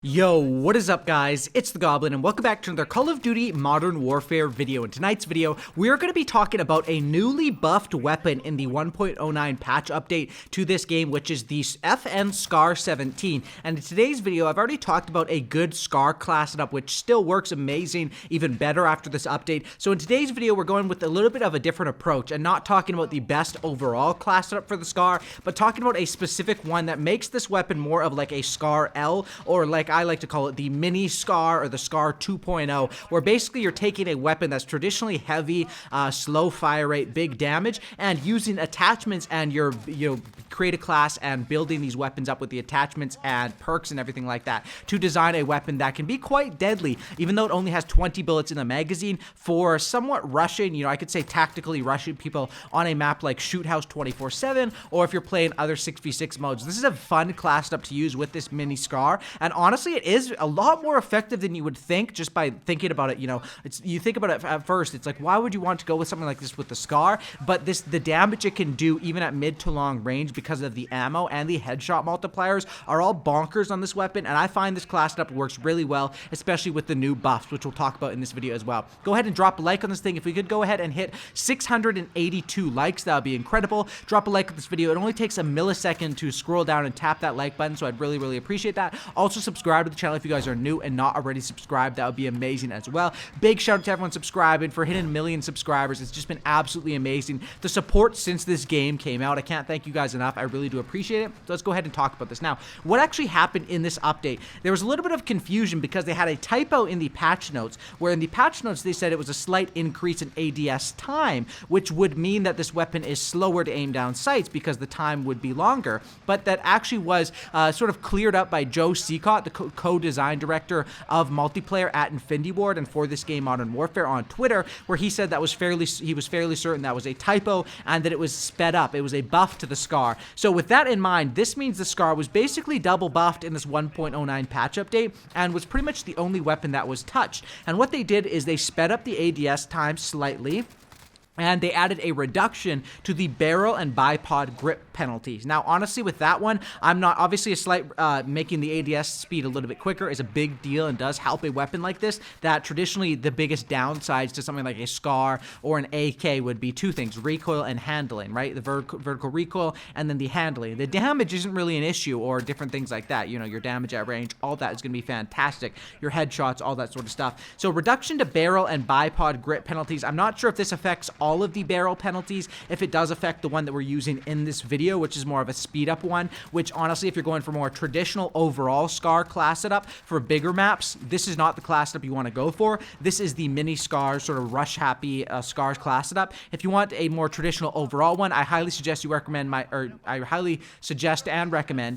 Yo, what is up guys? It's the Goblin and welcome back to another Call of Duty Modern Warfare video. In tonight's video, we are going to be talking about a newly buffed weapon in the 1.09 patch update to this game, which is the FN Scar 17. And in today's video, I've already talked about a good Scar class setup, which still works amazing, even better after this update. So in today's video, we're going with a little bit of a different approach and not talking about the best overall class setup for the Scar, but talking about a specific one that makes this weapon more of like a Scar L, or like I like to call it the mini Scar or the Scar 2.0, where basically you're taking a weapon that's traditionally heavy, slow fire rate, big damage, and using attachments, and you create a class and building these weapons up with the attachments and perks and everything like that to design a weapon that can be quite deadly, even though it only has 20 bullets in the magazine, for somewhat rushing, I could say tactically rushing people on a map like Shoot House 24/7, or if you're playing other 6v6 modes. This is a fun class setup to use with this mini Scar, and honestly, it is a lot more effective than you would think just by thinking about it. You think about it at first, it's like, why would you want to go with something like this with the Scar? But the damage it can do even at mid to long range because of the ammo and the headshot multipliers are all bonkers on this weapon, and I find this class setup works really well, especially with the new buffs, which we'll talk about in this video as well. Go ahead and drop a like on this thing. If we could go ahead and hit 682 likes, that would be incredible. Drop a like on this video. It only takes a millisecond to scroll down and tap that like button, so I'd really appreciate that. Also, subscribe to the channel if you guys are new and not already subscribed. That would be amazing as well. Big shout out to everyone subscribing, for hitting 1 million subscribers. It's just been absolutely amazing. The support since this game came out, I can't thank you guys enough. I really do appreciate it. So let's go ahead and talk about this. Now, what actually happened in this update? There was a little bit of confusion because they had a typo in the patch notes, where in the patch notes they said it was a slight increase in ADS time, which would mean that this weapon is slower to aim down sights because the time would be longer. But that actually was sort of cleared up by Joe Seacott, the co-design director of multiplayer at Infinity Ward and for this game Modern Warfare, on Twitter, where he said that he was fairly certain that was a typo and that it was sped up. It was a buff to the Scar. So with that in mind, this means the Scar was basically double buffed in this 1.09 patch update and was pretty much the only weapon that was touched. And what they did is they sped up the ADS time slightly, and they added a reduction to the barrel and bipod grip penalties. Now, honestly, with that one, I'm not, obviously a slight, making the ADS speed a little bit quicker is a big deal and does help a weapon like this, that traditionally the biggest downsides to something like a Scar or an AK would be two things: recoil and handling, right? The vertical recoil and then the handling. The damage isn't really an issue, or different things like that. Your damage at range, all that is going to be fantastic. Your headshots, all that sort of stuff. So reduction to barrel and bipod grip penalties. I'm not sure if this affects all of the barrel penalties. If it does affect the one that we're using in this video, which is more of a speed up one, which honestly, if you're going for more traditional overall Scar class setup for bigger maps, this is not the class setup you want to go for. This is the mini Scar, sort of rush happy Scars class setup. If you want a more traditional overall one, I highly suggest you recommend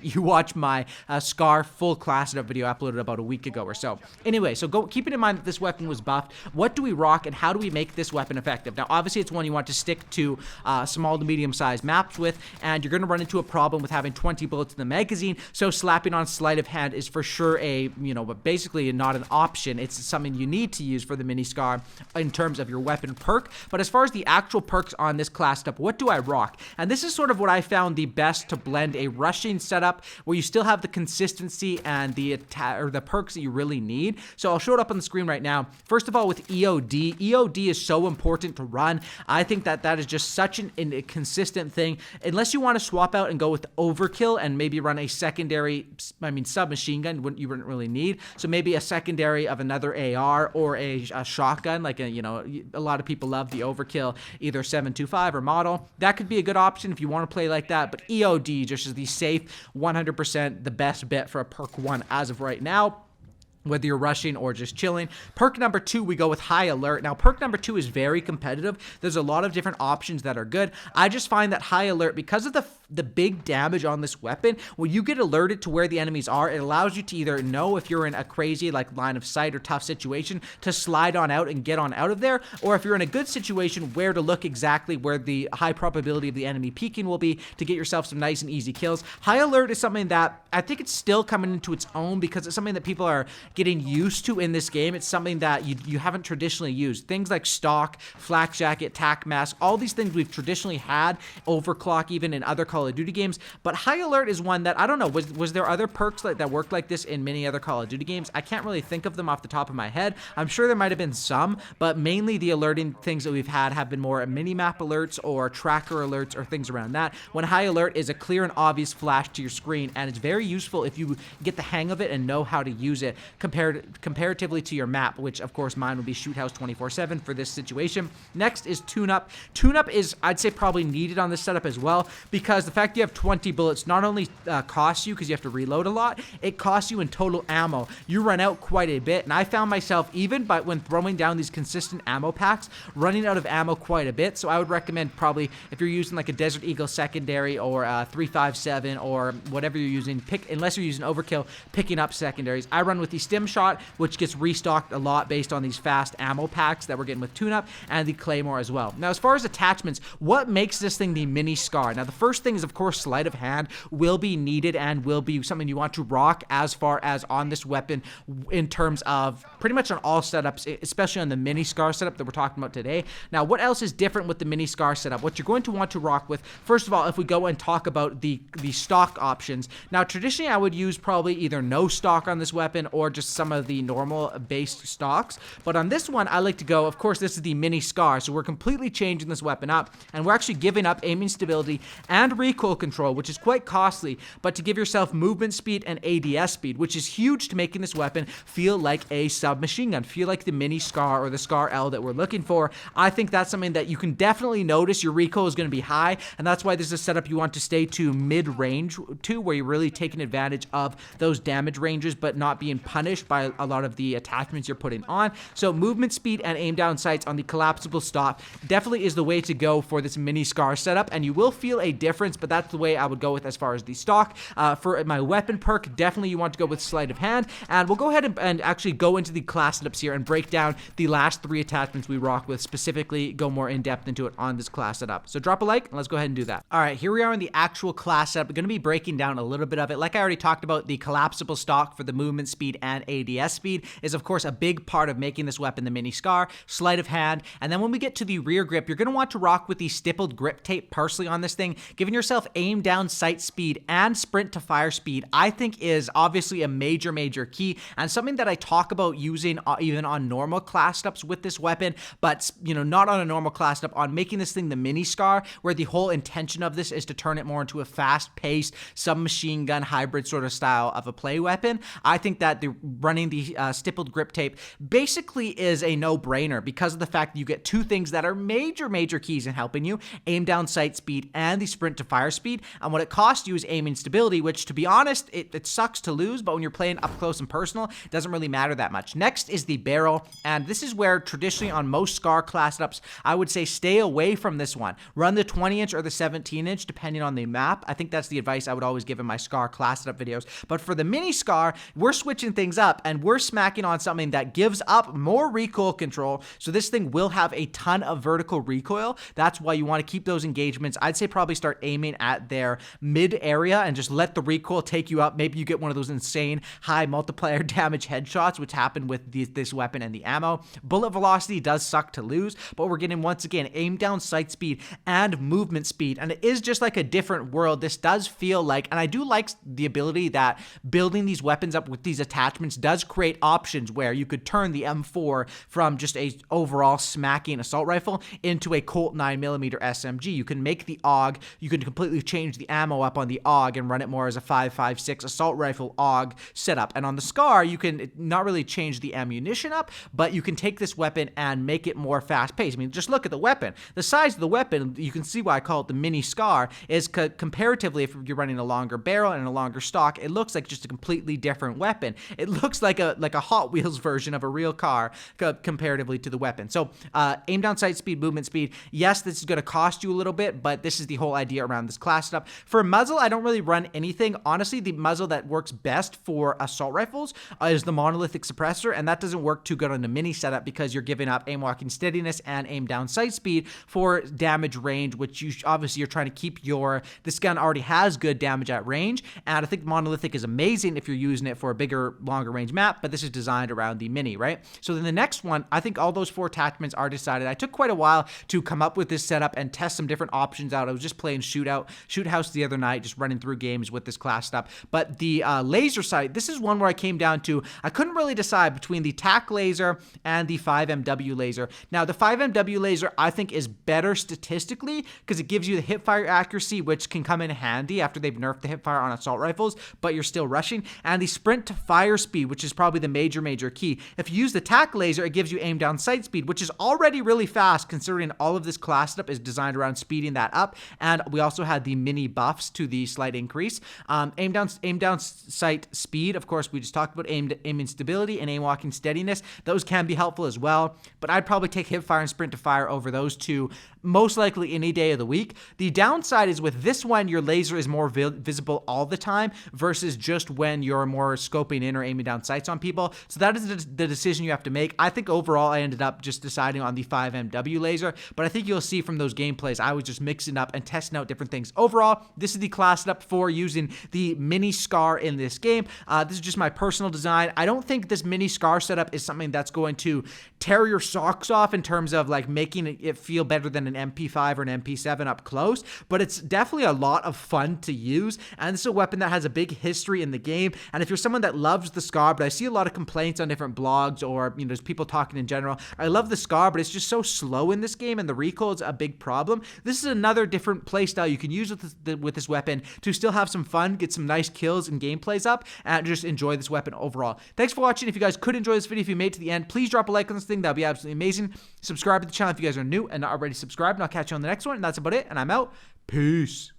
you watch my Scar full class setup video uploaded about a week ago or so. Anyway, so keeping in mind that this weapon was buffed, what do we rock and how do we make this weapon effective? Now, obviously, it's one you want to stick to small to medium sized maps with, and you're going to run into a problem with having 20 bullets in the magazine, so slapping on sleight of hand is for sure but basically not an option. It's something you need to use for the mini Scar in terms of your weapon perk. But as far as the actual perks on this class setup, what do I rock? And this is sort of what I found the best to blend a rushing setup where you still have the consistency and the perks that you really need. So I'll show it up on the screen right now. First of all, with EOD. EOD is so important to run. I think that is just such a consistent thing. Unless you want to swap out and go with Overkill and maybe run a secondary, submachine gun, you wouldn't really need. So maybe a secondary of another AR or a shotgun, like a lot of people love the Overkill, either 7.25 or model. That could be a good option if you want to play like that. But EOD just is the safe, 100% the best bet for a perk 1 as of right now, whether you're rushing or just chilling. Perk number 2, we go with High Alert. Now, perk number 2 is very competitive. There's a lot of different options that are good. I just find that High Alert, because of the big damage on this weapon, when you get alerted to where the enemies are, it allows you to either know if you're in a crazy line of sight or tough situation to slide on out and get on out of there, or if you're in a good situation, where to look exactly where the high probability of the enemy peeking will be to get yourself some nice and easy kills. High Alert is something that I think it's still coming into its own because it's something that people are getting used to in this game. It's something that you haven't traditionally used. Things like Stock, Flak Jacket, Tac Mask, all these things we've traditionally had, Overclock even in other Call Call of Duty games, but High Alert is one that, I don't know, was there other perks that worked like this in many other Call of Duty games? I can't really think of them off the top of my head. I'm sure there might have been some, but mainly the alerting things that we've had have been more mini-map alerts or tracker alerts or things around that, when High Alert is a clear and obvious flash to your screen, and it's very useful if you get the hang of it and know how to use it comparatively to your map, which of course mine would be Shoot House 24/7 for this situation. Next is Tune Up. Tune Up is, I'd say, probably needed on this setup as well, because the fact you have 20 bullets not only costs you because you have to reload a lot, it costs you in total ammo. You run out quite a bit, and I found myself, even when throwing down these consistent ammo packs, running out of ammo quite a bit. So I would recommend, probably if you're using like a Desert Eagle secondary or 357 or whatever you're using, unless you're using overkill, picking up secondaries. I run with the Stim Shot, which gets restocked a lot based on these fast ammo packs that we're getting with Tune Up, and the Claymore as well. Now, as far as attachments, what makes this thing the mini SCAR? Now, the first thing is, of course, sleight of hand will be needed and will be something you want to rock as far as on this weapon in terms of pretty much on all setups, especially on the mini SCAR setup that we're talking about today. Now, what else is different with the mini SCAR setup? What you're going to want to rock with, first of all, if we go and talk about the stock options. Now, traditionally, I would use probably either no stock on this weapon or just some of the normal based stocks. But on this one, I like to go, of course, this is the mini SCAR, so we're completely changing this weapon up, and we're actually giving up aiming stability and recoil control, which is quite costly, but to give yourself movement speed and ADS speed, which is huge to making this weapon feel like a submachine gun, feel like the mini SCAR or the SCAR L that we're looking for. I think that's something that you can definitely notice your recoil is going to be high, and that's why this is a setup you want to stay to mid-range to, where you're really taking advantage of those damage ranges, but not being punished by a lot of the attachments you're putting on. So movement speed and aim down sights on the collapsible stock definitely is the way to go for this mini SCAR setup, and you will feel a difference, but that's the way I would go with as far as the stock. For my weapon perk, definitely you want to go with sleight of hand, and we'll go ahead and actually go into the class setups here and break down the last 3 attachments we rock with, specifically go more in depth into it on this class setup. So drop a like and let's go ahead and do that. All right, here we are in the actual class setup. We're going to be breaking down a little bit of it. Like I already talked about, the collapsible stock for the movement speed and ADS speed is of course a big part of making this weapon the mini SCAR. Sleight of hand, and then when we get to the rear grip, you're going to want to rock with the stippled grip tape personally on this thing. Giving yourself aim down sight speed and sprint to fire speed, I think, is obviously a major key, and something that I talk about using even on normal class setups with this weapon, but not on a normal class setup, on making this thing the mini SCAR, where the whole intention of this is to turn it more into a fast-paced submachine gun hybrid sort of style of a play weapon. I think that running the stippled grip tape basically is a no-brainer because of the fact that you get 2 things that are major keys in helping you: aim down sight speed and the sprint to fire speed. And what it costs you is aiming stability, which, to be honest, it sucks to lose, but when you're playing up close and personal, it doesn't really matter that much. Next is the barrel, and this is where traditionally on most SCAR class setups, I would say stay away from this one. Run the 20-inch or the 17-inch, depending on the map. I think that's the advice I would always give in my SCAR class setup videos. But for the mini SCAR, we're switching things up, and we're smacking on something that gives up more recoil control, so this thing will have a ton of vertical recoil. That's why you want to keep those engagements. I'd say probably start aiming at their mid area and just let the recoil take you up. Maybe you get one of those insane high multiplier damage headshots, which happen with this weapon and the ammo. Bullet velocity does suck to lose, but we're getting, once again, aim down sight speed and movement speed, and it is just like a different world. This does feel like, and I do like the ability that building these weapons up with these attachments does create options where you could turn the M4 from just a overall smacking assault rifle into a Colt 9mm SMG. You can make the AUG, you can completely change the ammo up on the AUG and run it more as a 5.56 assault rifle AUG setup. And on the SCAR, you can not really change the ammunition up, but you can take this weapon and make it more fast-paced. I mean, just look at the weapon. The size of the weapon, you can see why I call it the mini SCAR, is comparatively, if you're running a longer barrel and a longer stock, it looks like just a completely different weapon. It looks like a Hot Wheels version of a real car comparatively to the weapon. So aim down sight speed, movement speed. Yes, this is going to cost you a little bit, but this is the whole idea around this class setup. For muzzle, I don't really run anything. Honestly, the muzzle that works best for assault rifles is the monolithic suppressor, and that doesn't work too good on the mini setup because you're giving up aim walking steadiness and aim down sight speed for damage range, which obviously you're trying to keep this gun already has good damage at range, and I think monolithic is amazing if you're using it for a bigger, longer range map, but this is designed around the mini, right? So then the next one, I think all those 4 attachments are decided. I took quite a while to come up with this setup and test some different options out. I was just playing Shoot shoot house the other night, just running through games with this class stuff. But the laser sight, this is one where I came down to, I couldn't really decide between the TAC laser and the 5MW laser. Now, the 5MW laser, I think, is better statistically because it gives you the hipfire accuracy, which can come in handy after they've nerfed the hipfire on assault rifles, but you're still rushing, and the sprint to fire speed, which is probably the major key. If you use the TAC laser, it gives you aim down sight speed, which is already really fast considering all of this class stuff is designed around speeding that up. And we also had the mini buffs to the slight increase. Aim down sight speed, of course, we just talked about aiming stability and aim walking steadiness. Those can be helpful as well, but I'd probably take hipfire and sprint to fire over those two most likely any day of the week. The downside is with this one, your laser is more visible all the time versus just when you're more scoping in or aiming down sights on people. So that is the decision you have to make. I think overall I ended up just deciding on the 5MW laser, but I think you'll see from those gameplays I was just mixing up and testing out different things. Overall, this is the class setup for using the mini SCAR in this game. This is just my personal design. I don't think this mini SCAR setup is something that's going to tear your socks off in terms of like making it feel better than an MP5 or an MP7 up close, but it's definitely a lot of fun to use, and this is a weapon that has a big history in the game. And if you're someone that loves the SCAR, but I see a lot of complaints on different blogs or just people talking in general, I love the SCAR, but it's just so slow in this game and the recoil is a big problem. This is another different playstyle you can use with this weapon to still have some fun, get some nice kills and gameplays up, and just enjoy this weapon overall. Thanks for watching. If you guys could enjoy this video, if you made it to the end, please drop a like on this thing. That would be absolutely amazing. Subscribe to the channel if you guys are new and not already subscribed, and I'll catch you on the next one. And that's about it, and I'm out. Peace.